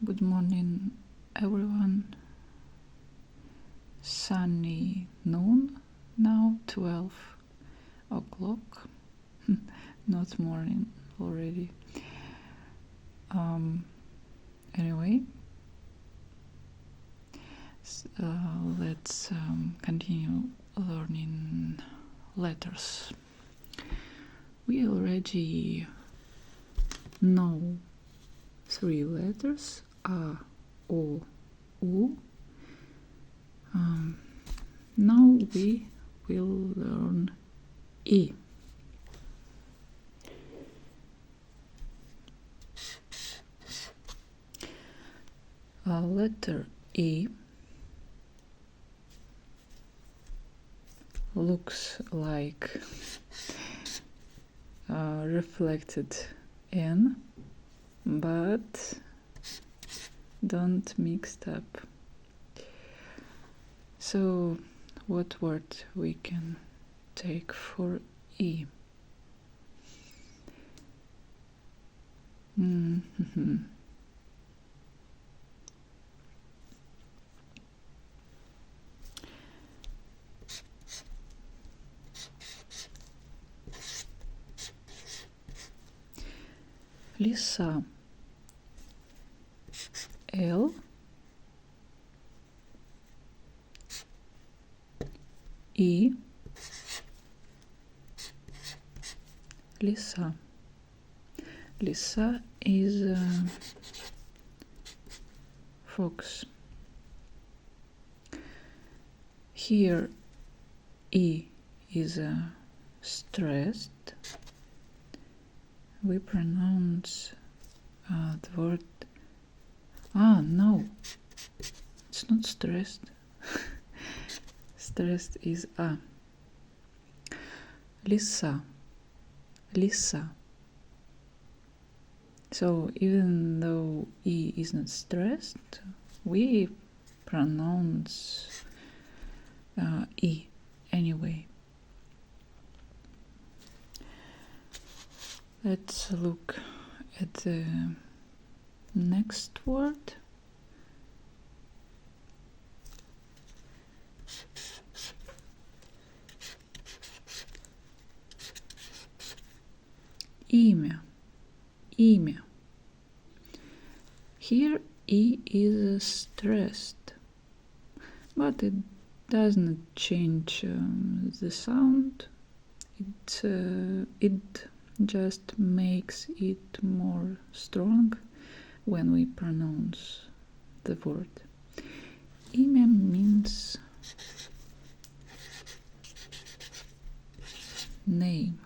Good morning, everyone. Sunny noon now, 12 o'clock. Not morning already. Anyway, let's continue learning letters. We already know 3 letters: A, O, U. Now we will learn E. Letter E looks like reflected N, but don't mix it up. So what word we can take for E? Лиса. L. E. Лиса. Лиса is a fox. Here E is stressed. We pronounce the word. No, it's not stressed. Stressed is A. Лиса. Лиса. So even though E is not stressed, we pronounce E anyway. Let's look at the next word. Имя. Имя. Here E is stressed, but it does not change the sound. It just makes it more strong when we pronounce the word. Имя means name.